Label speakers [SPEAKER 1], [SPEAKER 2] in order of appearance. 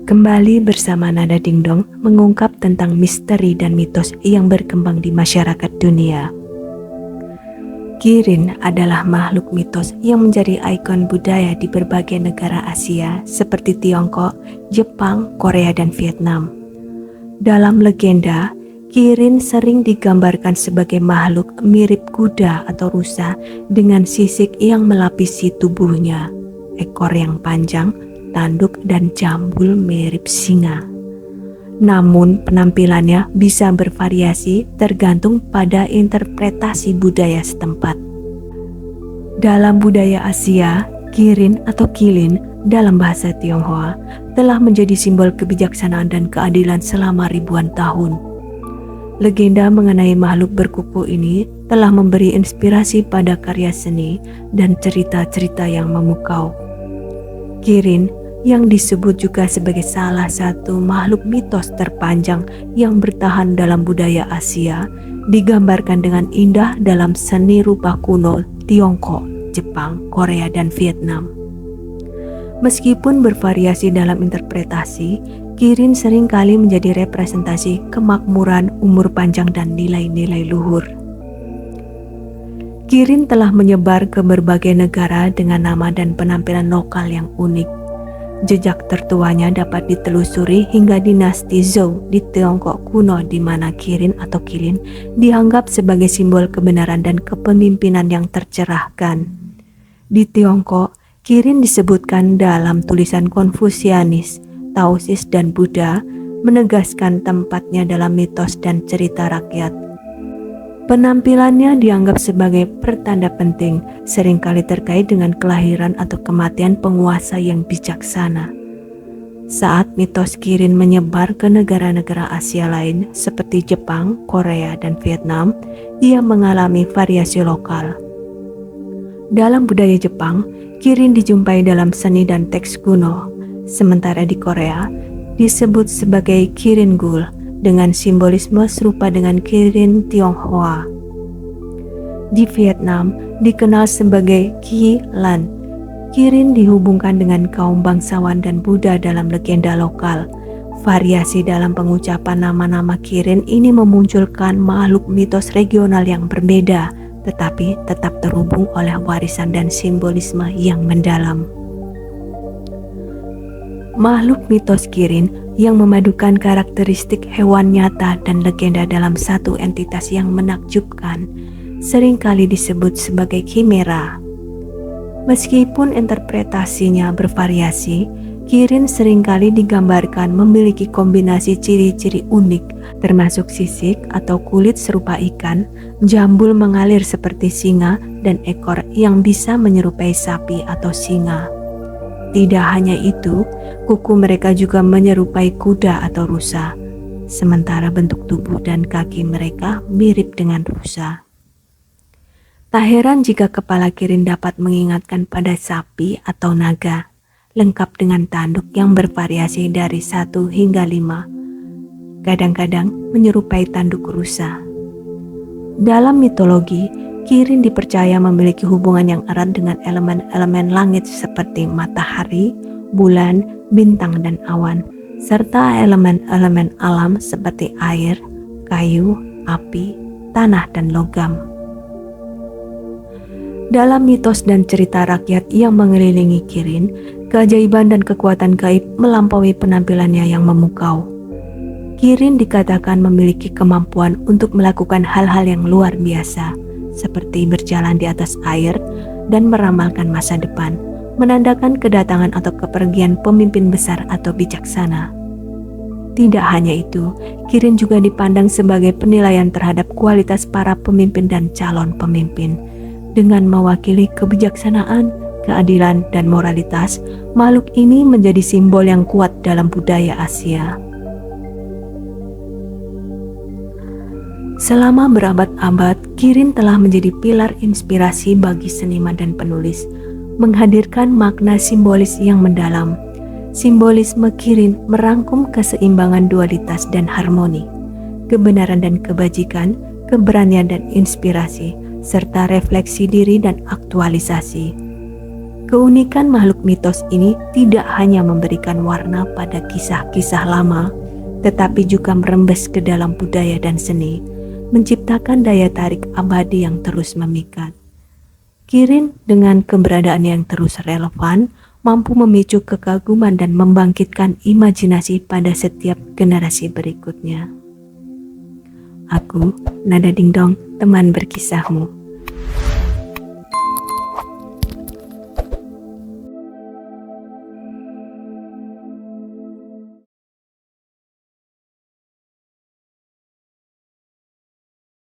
[SPEAKER 1] Kembali bersama Nada Dingdong mengungkap tentang misteri dan mitos yang berkembang di masyarakat dunia. Kirin adalah makhluk mitos yang menjadi ikon budaya di berbagai negara Asia seperti Tiongkok, Jepang, Korea, dan Vietnam. Dalam legenda, Kirin sering digambarkan sebagai makhluk mirip kuda atau rusa dengan sisik yang melapisi tubuhnya, ekor yang panjang, tanduk, dan jambul mirip singa. Namun penampilannya bisa bervariasi tergantung pada interpretasi budaya setempat. Dalam budaya Asia, Kirin atau Kilin dalam bahasa Tionghoa telah menjadi simbol kebijaksanaan dan keadilan selama ribuan tahun. Legenda mengenai makhluk berkuku ini telah memberi inspirasi pada karya seni dan cerita-cerita yang memukau. Kirin yang disebut juga sebagai salah satu makhluk mitos terpanjang yang bertahan dalam budaya Asia, digambarkan dengan indah dalam seni rupa kuno Tiongkok, Jepang, Korea, dan Vietnam. Meskipun bervariasi dalam interpretasi, Kirin seringkali menjadi representasi kemakmuran, umur panjang, dan nilai-nilai luhur. Kirin telah menyebar ke berbagai negara dengan nama dan penampilan lokal yang unik. Jejak tertuanya dapat ditelusuri hingga dinasti Zhou di Tiongkok kuno, di mana Kirin atau Kilin dianggap sebagai simbol kebenaran dan kepemimpinan yang tercerahkan. Di Tiongkok, Kirin disebutkan dalam tulisan Konfusianis, Taois, dan Buddha, menegaskan tempatnya dalam mitos dan cerita rakyat. Penampilannya dianggap sebagai pertanda penting, seringkali terkait dengan kelahiran atau kematian penguasa yang bijaksana. Saat mitos Kirin menyebar ke negara-negara Asia lain seperti Jepang, Korea, dan Vietnam, ia mengalami variasi lokal. Dalam budaya Jepang, Kirin dijumpai dalam seni dan teks kuno, sementara di Korea disebut sebagai Kirin Gul dengan simbolisme serupa dengan Kirin Tionghoa. Di Vietnam dikenal sebagai Ki Lan. Kirin dihubungkan dengan kaum bangsawan dan Buddha dalam legenda lokal. Variasi dalam pengucapan nama-nama Kirin ini memunculkan makhluk mitos regional yang berbeda, tetapi tetap terhubung oleh warisan dan simbolisme yang mendalam. Makhluk mitos Kirin yang memadukan karakteristik hewan nyata dan legenda dalam satu entitas yang menakjubkan, seringkali disebut sebagai kimera. Meskipun interpretasinya bervariasi, Kirin seringkali digambarkan memiliki kombinasi ciri-ciri unik, termasuk sisik atau kulit serupa ikan, jambul mengalir seperti singa, dan ekor yang bisa menyerupai sapi atau singa. Tidak hanya itu, kuku mereka juga menyerupai kuda atau rusa, sementara bentuk tubuh dan kaki mereka mirip dengan rusa. Tak heran jika kepala Kirin dapat mengingatkan pada sapi atau naga, lengkap dengan tanduk yang bervariasi dari 1 hingga 5, kadang-kadang menyerupai tanduk rusa. Dalam mitologi, Kirin dipercaya memiliki hubungan yang erat dengan elemen-elemen langit seperti matahari, bulan, bintang, dan awan, serta elemen-elemen alam seperti air, kayu, api, tanah, dan logam. Dalam mitos dan cerita rakyat yang mengelilingi Kirin, keajaiban dan kekuatan gaib melampaui penampilannya yang memukau. Kirin dikatakan memiliki kemampuan untuk melakukan hal-hal yang luar biasa, seperti berjalan di atas air dan meramalkan masa depan, menandakan kedatangan atau kepergian pemimpin besar atau bijaksana. Tidak hanya itu, Kirin juga dipandang sebagai penilaian terhadap kualitas para pemimpin dan calon pemimpin. Dengan mewakili kebijaksanaan, keadilan, dan moralitas, makhluk ini menjadi simbol yang kuat dalam budaya Asia. Selama berabad-abad, Kirin telah menjadi pilar inspirasi bagi seniman dan penulis, menghadirkan makna simbolis yang mendalam. Simbolisme Kirin merangkum keseimbangan dualitas dan harmoni, kebenaran dan kebajikan, keberanian dan inspirasi, serta refleksi diri dan aktualisasi. Keunikan makhluk mitos ini tidak hanya memberikan warna pada kisah-kisah lama, tetapi juga merembes ke dalam budaya dan seni, menciptakan daya tarik abadi yang terus memikat. Kirin dengan keberadaan yang terus relevan, mampu memicu kekaguman dan membangkitkan imajinasi pada setiap generasi berikutnya. Aku, Nada Dingdong, teman berkisahmu.